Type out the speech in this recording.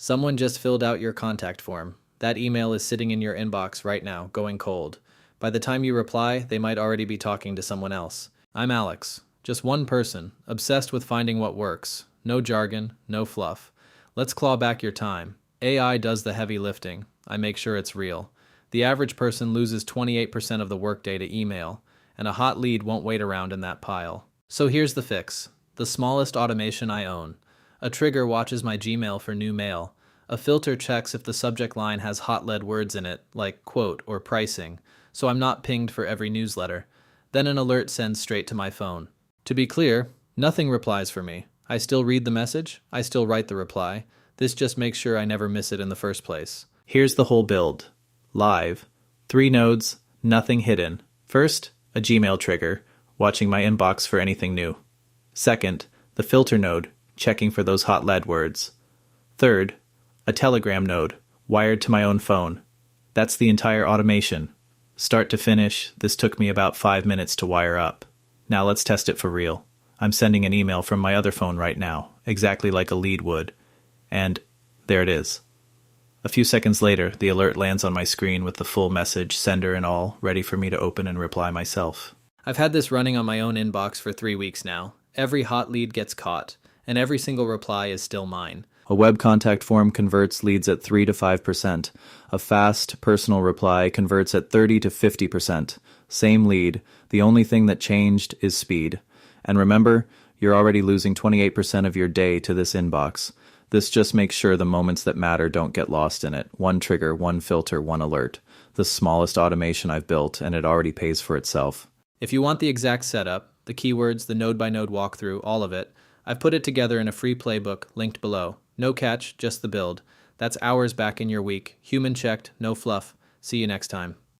Someone just filled out your contact form. That email is sitting in your inbox right now, going cold. By the time you reply, they might already be talking to someone else. I'm Alex. Just one person, obsessed with finding what works. No jargon, no fluff. Let's claw back your time. AI does the heavy lifting. I make sure it's real. The average person loses 28% of the workday to email, and a hot lead won't wait around in that pile. So here's the fix. The smallest automation I own. A trigger watches my Gmail for new mail. A filter checks if the subject line has hot lead words in it, like quote or pricing, so I'm not pinged for every newsletter. Then an alert sends straight to my phone. To be clear, nothing replies for me. I still read the message, I still write the reply. This just makes sure I never miss it in the first place. Here's the whole build. Live. 3 nodes, nothing hidden. First, a Gmail trigger, watching my inbox for anything new. Second, the filter node, checking for those hot lead words. Third, a Telegram node, wired to my own phone. That's the entire automation. Start to finish, this took me about 5 minutes to wire up. Now let's test it for real. I'm sending an email from my other phone right now, exactly like a lead would. And there it is. A few seconds later, the alert lands on my screen with the full message, sender and all, ready for me to open and reply myself. I've had this running on my own inbox for 3 weeks now. Every hot lead gets caught, and every single reply is still mine. A web contact form converts leads at 3 to 5%. A fast, personal reply converts at 30 to 50%. Same lead. The only thing that changed is speed. And remember, you're already losing 28% of your day to this inbox. This just makes sure the moments that matter don't get lost in it. One trigger, one filter, one alert. The smallest automation I've built, and it already pays for itself. If you want the exact setup, the keywords, the node-by-node walkthrough, all of it, I've put it together in a free playbook linked below. No catch, just the build. That's hours back in your week. Human checked, no fluff. See you next time.